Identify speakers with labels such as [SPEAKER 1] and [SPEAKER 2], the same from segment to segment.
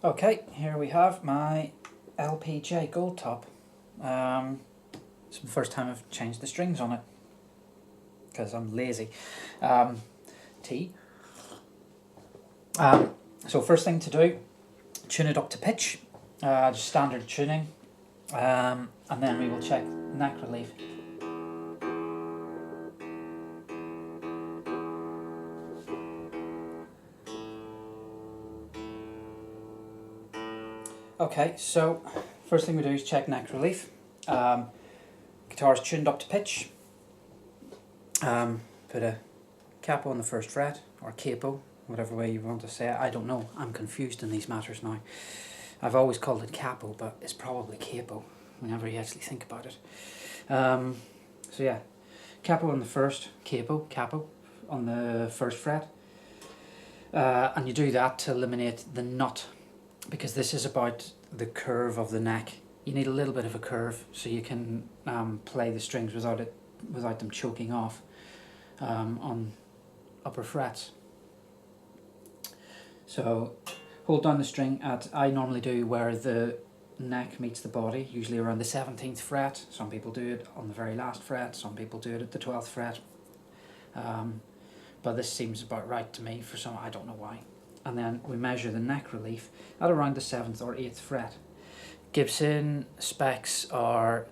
[SPEAKER 1] Okay, here we have my LPJ gold top. It's the first time I've changed the strings on it because I'm lazy. Tea. So first thing to do, tune it up to pitch, just standard tuning, and then we will check neck relief. Okay, so first thing we do is check neck relief. Guitar is tuned up to pitch. Put a capo on the first fret, or capo, whatever way you want to say it. I don't know, I'm confused in these matters now. I've always called it capo, but it's probably capo whenever you actually think about it. So yeah, capo on the first, capo on the first fret. And you do that to eliminate the nut, because this is about the curve of the neck. You need a little bit of a curve so you can play the strings without them choking off on upper frets. So hold down the string at, I normally do where the neck meets the body, usually around the 17th fret. Some people do it on the very last fret, some people do it at the 12th fret. But this seems about right to me for some, I don't know why. And then we measure the neck relief at around the 7th or 8th fret. Gibson specs are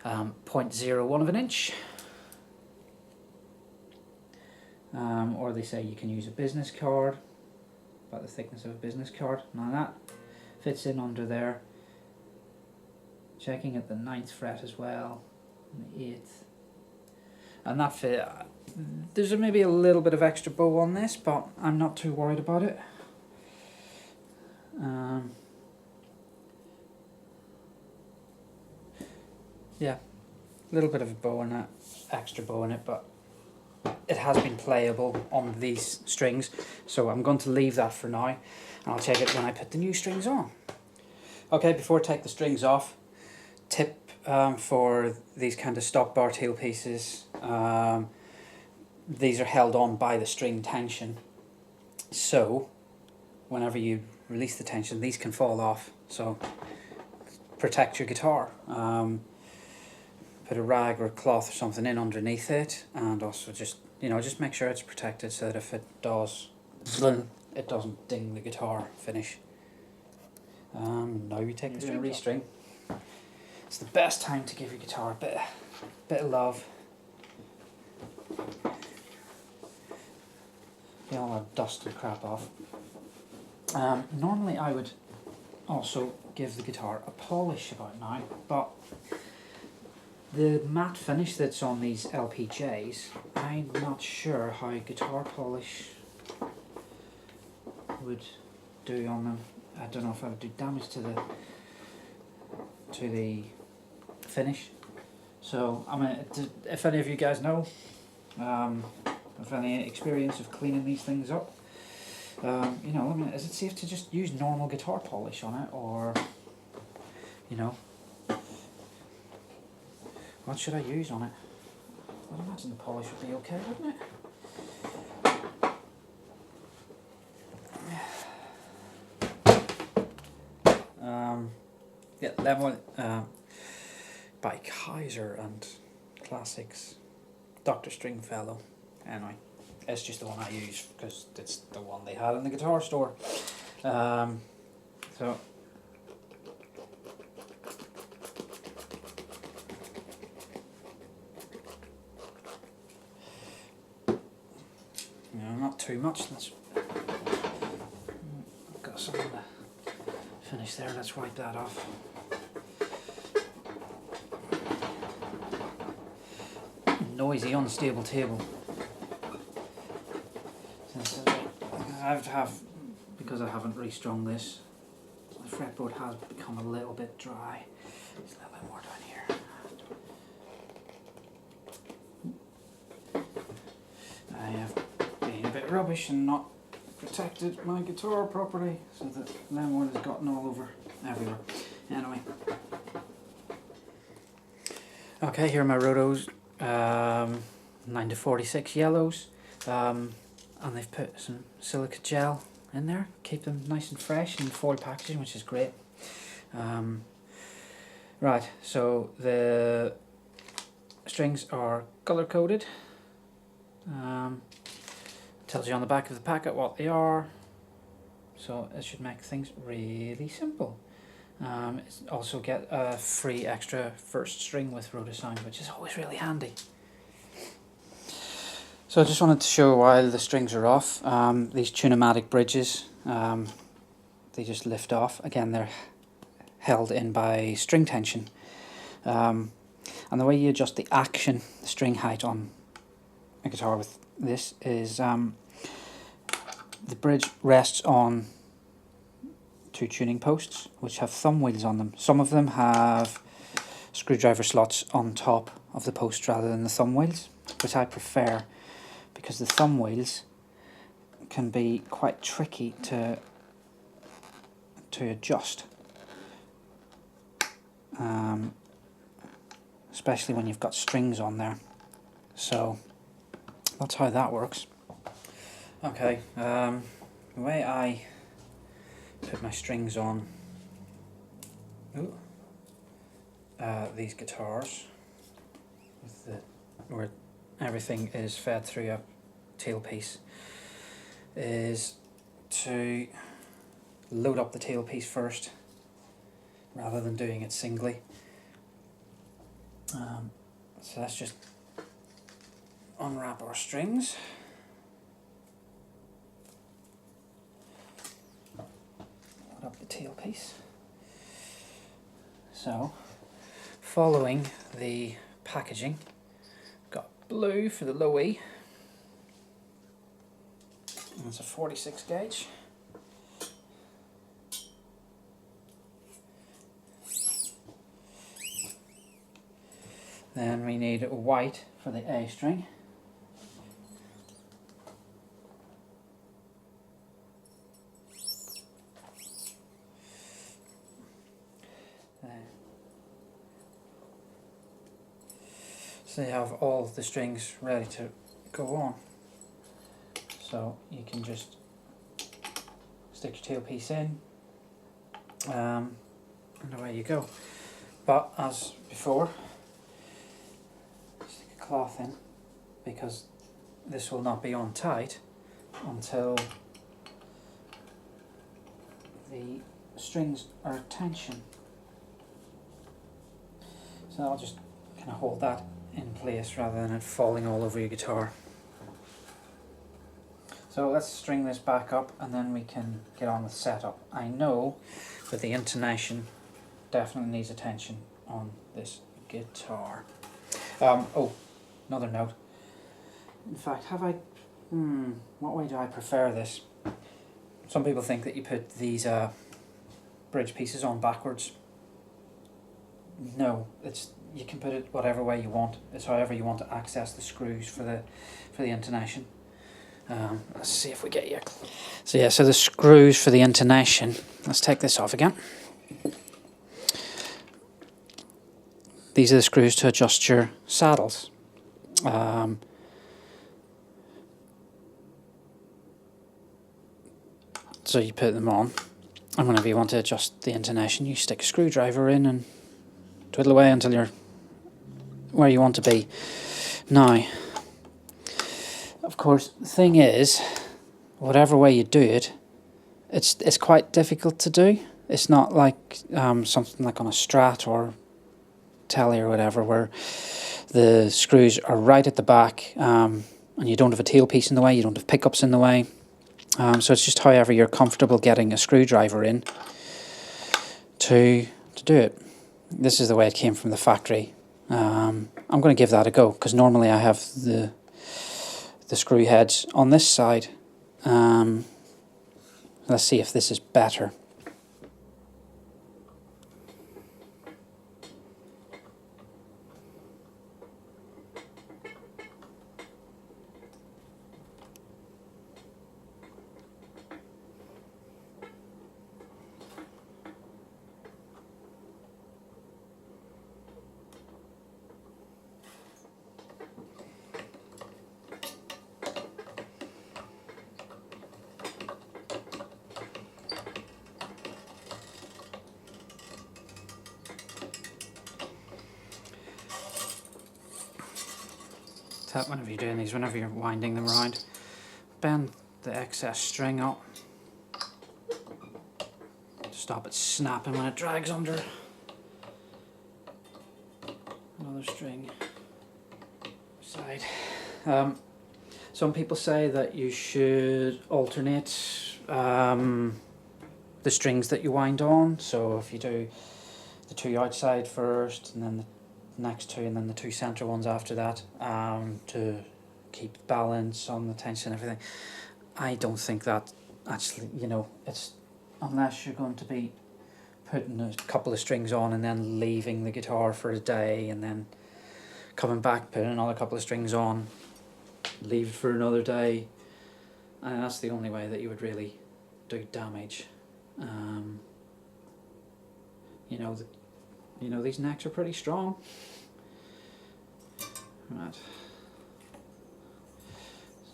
[SPEAKER 1] 0.01 of an inch. Or they say you can use a business card, about the thickness of a business card. Now that fits in under there. Checking at the 9th fret as well, and the 8th. And that fit. There's maybe a little bit of extra bow on this, but I'm not too worried about it. Yeah, a little bit of a bow in it, extra bow in it, but it has been playable on these strings, so I'm going to leave that for now, and I'll check it when I put the new strings on. Okay, before I take the strings off, tip for these kind of stock bar tail pieces, these are held on by the string tension, so whenever you release the tension these can fall off, so protect your guitar. Put a rag or a cloth or something in underneath it, and also just make sure it's protected so that if it does, it doesn't ding the guitar finish. Now we take the string restring. It's the best time to give your guitar a bit of love. Get all that dust and crap off. Normally I would also give the guitar a polish about now, but the matte finish that's on these LPJs, I'm not sure how guitar polish would do on them. I don't know if I would do damage to the finish. So I mean, if any of you guys know, have any experience of cleaning these things up, I mean, is it safe to just use normal guitar polish on it, or what should I use on it? I'd imagine the polish would be okay, wouldn't it? Yeah, Level by Kaiser and Classics, Dr. Stringfellow. Anyway, it's just the one I use because it's the one they had in the guitar store. So. Not too much. I've got some of the finish there. Let's wipe that off. Noisy, unstable table. Because I haven't restrung this, the fretboard has become a little bit dry. There's a little bit more down here. I have been a bit rubbish and not protected my guitar properly, so that lemon has gotten all over everywhere. Anyway. Okay, here are my Rotos 9 to 46 yellows, and they've put some silica gel in there, keep them nice and fresh in foil packaging, which is great. Right, so the strings are colour coded. Tells you on the back of the packet what they are, so it should make things really simple. Also get a free extra first string with Rotosound, which is always really handy. So I just wanted to show while the strings are off, these Tune-o-matic bridges, they just lift off. Again, they're held in by string tension. And the way you adjust the action, the string height on a guitar with this is the bridge rests on two tuning posts which have thumb wheels on them. Some of them have screwdriver slots on top of the post rather than the thumb wheels, which I prefer because the thumb wheels can be quite tricky to adjust, especially when you've got strings on there. So that's how that works. Okay, the way I put my strings on these guitars, where everything is fed through a tailpiece, is to load up the tailpiece first rather than doing it singly. So let's just unwrap our strings. Load up the tailpiece. So, following the packaging, got blue for the low E. And it's a 46 gauge. Then we need white for the A string. So you have all the strings ready to go on. So you can just stick your tailpiece in, and away you go. But as before, stick a cloth in, because this will not be on tight until the strings are at tension. So I'll just kind of hold that in place rather than it falling all over your guitar. So let's string this back up and then we can get on with setup. I know that the intonation definitely needs attention on this guitar. Oh, another note. In fact, what way do I prefer this? Some people think that you put these bridge pieces on backwards. No, you can put it whatever way you want. It's however you want to access the screws for the intonation. Let's see if we get you. So yeah, so the screws for the intonation. Let's take this off again. These are the screws to adjust your saddles. So you put them on, and whenever you want to adjust the intonation, you stick a screwdriver in and twiddle away until you're where you want to be. Now, of course, the thing is, whatever way you do it, it's quite difficult to do. It's not like something like on a Strat or Telly or whatever, where the screws are right at the back, and you don't have a tailpiece in the way, you don't have pickups in the way. So it's just however you're comfortable getting a screwdriver in to do it. This is the way it came from the factory. I'm going to give that a go, because normally I have the screw heads on this side. Let's see if this is better. tip whenever you're doing these, whenever you're winding them around, bend the excess string up to stop it snapping when it drags under another string side. Some people say that you should alternate the strings that you wind on, so if you do the two outside first and then the next two and then the two centre ones after that, to keep balance on the tension and everything. I don't think that actually, you know, it's unless you're going to be putting a couple of strings on and then leaving the guitar for a day and then coming back, putting another couple of strings on, leave it for another day, and that's the only way that you would really do damage. You know, these necks are pretty strong. Right.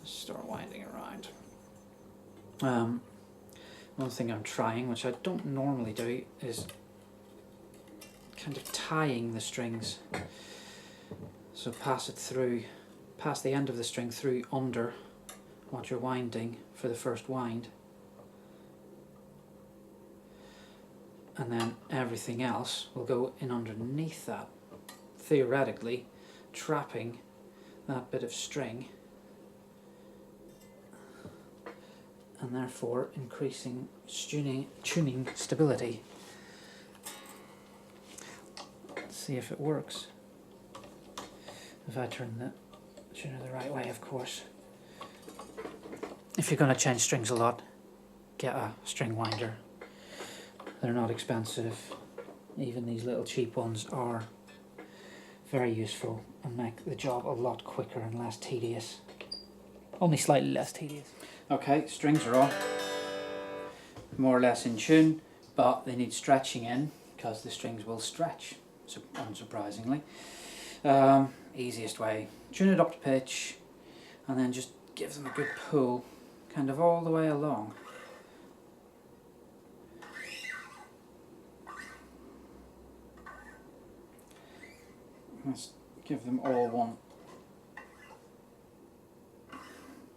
[SPEAKER 1] Start winding around. One thing I'm trying, which I don't normally do, is kind of tying the strings. So pass the end of the string through under what you're winding for the first wind, and then everything else will go in underneath that, theoretically trapping that bit of string and therefore increasing tuning stability. Let's see if it works. If I turn the tuner the right way, of course. If you're going to change strings a lot, get a string winder. They're not expensive. Even these little cheap ones are very useful and make the job a lot quicker and less tedious. Only slightly less tedious. Okay, strings are on. More or less in tune, but they need stretching in because the strings will stretch, unsurprisingly. Easiest way, tune it up to pitch and then just give them a good pull kind of all the way along. Let's give them all one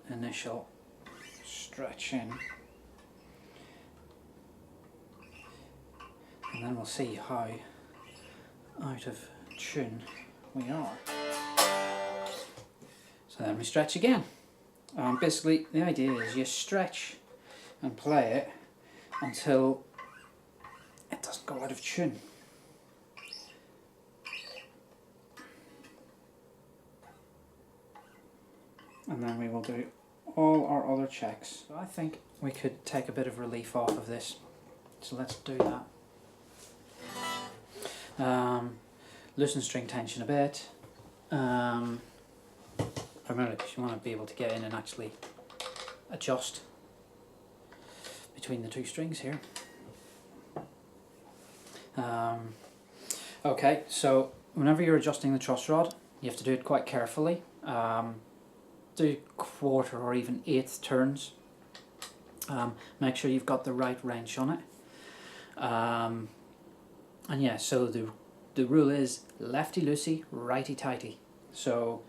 [SPEAKER 1] initial stretch in, and then we'll see how out of tune we are. So then we stretch again. Basically the idea is you stretch and play it until it doesn't go out of tune. And then we will do all our other checks. So I think we could take a bit of relief off of this. So let's do that. Loosen string tension a bit. Remember, because you want to be able to get in and actually adjust between the two strings here. Okay, so whenever you're adjusting the truss rod, you have to do it quite carefully. Do quarter or even eighth turns. Make sure you've got the right wrench on it. And yeah, so the rule is lefty loosey, righty tighty. So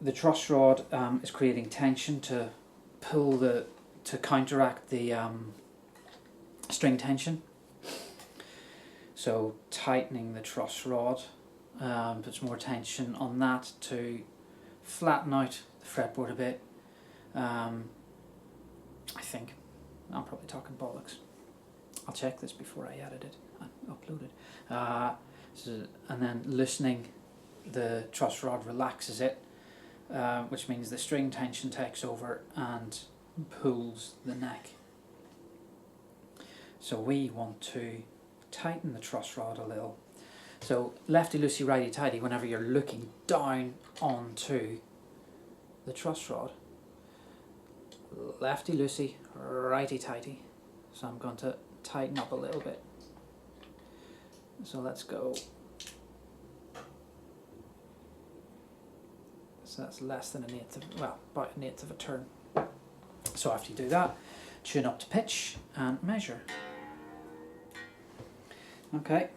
[SPEAKER 1] the truss rod is creating tension to counteract the string tension. So tightening the truss rod puts more tension on that to flatten out the fretboard a bit. I think I'm probably talking bollocks. I'll check this before I edit it and upload it. And then loosening the truss rod relaxes it, which means the string tension takes over and pulls the neck. So we want to tighten the truss rod a little. So lefty loosey, righty tighty whenever you're looking down onto the truss rod. Lefty loosey, righty tighty. So I'm going to tighten up a little bit. So let's go. So that's less than an eighth of, well, about an eighth of a turn. So after you do that, tune up to pitch and measure. Okay,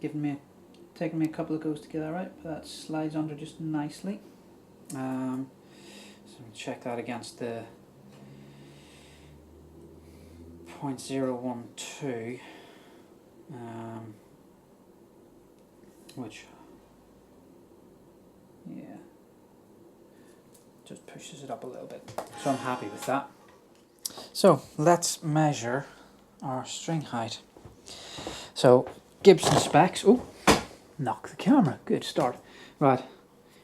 [SPEAKER 1] giving me a taken me a couple of goes to get that right, but that slides under just nicely. So check that against the 0.012, which, yeah, just pushes it up a little bit. So I'm happy with that. So let's measure our string height. So Gibson specs, oh, knock the camera, good start. Right,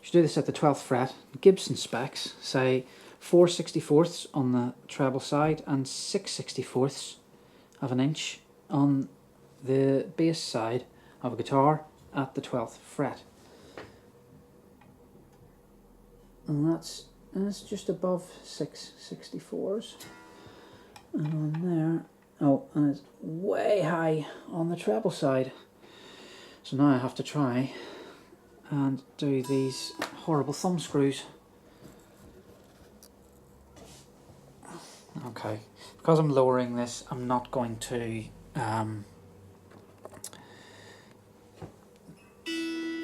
[SPEAKER 1] should do this at the 12th fret. Gibson specs say 4/64 on the treble side and 6/64 of an inch on the bass side of a guitar at the 12th fret. And that's just above 6/64s. And on there, oh, and it's way high on the treble side. So now I have to try and do these horrible thumb screws. Okay, because I'm lowering this, I'm not going to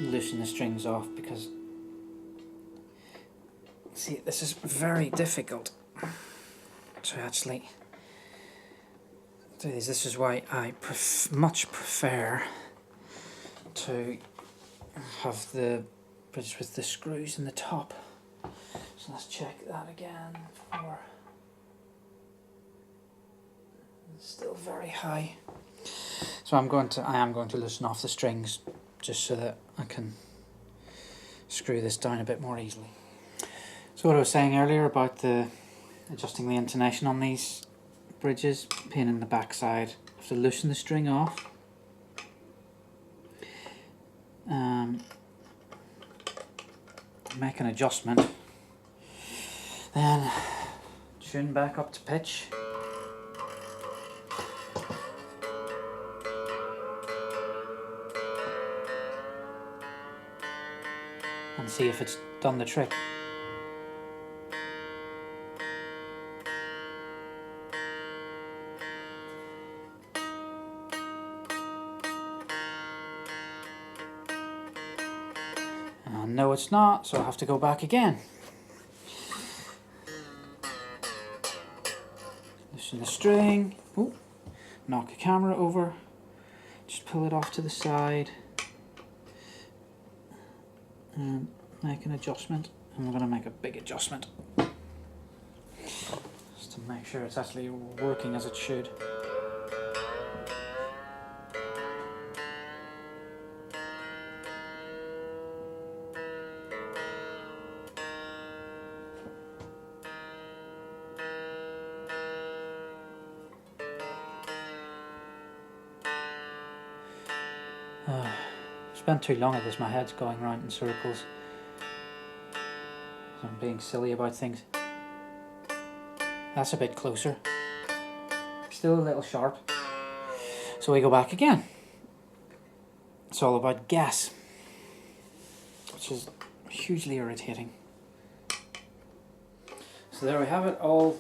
[SPEAKER 1] loosen the strings off, because see, this is very difficult to actually do these. This is why I much prefer to have the bridge with the screws in the top. So let's check that again for. Still very high. So I am going to loosen off the strings just so that I can screw this down a bit more easily. So what I was saying earlier about the adjusting the intonation on these bridges, pin in the back side, I have to loosen the string off. Make an adjustment, then tune back up to pitch. And see if it's done the trick. And no, it's not, so I have to go back again. Loosen the string. Ooh, knock the camera over. Just pull it off to the side. And make an adjustment, and we're going to make a big adjustment just to make sure it's actually working as it should. Spent too long at this, my head's going round in circles. I'm being silly about things. That's a bit closer. Still a little sharp. So we go back again. It's all about gas, which is hugely irritating. So there we have it, all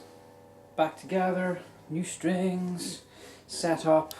[SPEAKER 1] back together, new strings, set up.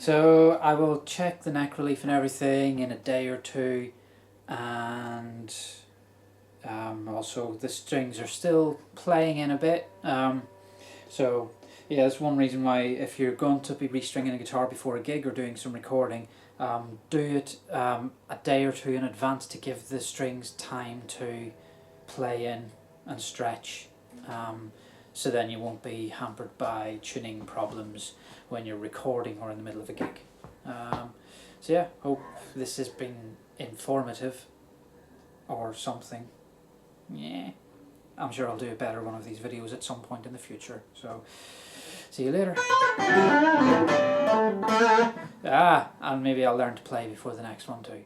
[SPEAKER 1] So I will check the neck relief and everything in a day or two, and also the strings are still playing in a bit. So yeah, that's one reason why if you're going to be restringing a guitar before a gig or doing some recording, do it a day or two in advance to give the strings time to play in and stretch. so then you won't be hampered by tuning problems when you're recording or in the middle of a gig. So yeah, hope this has been informative or something. Yeah, I'm sure I'll do a better one of these videos at some point in the future. So see you later. And maybe I'll learn to play before the next one too.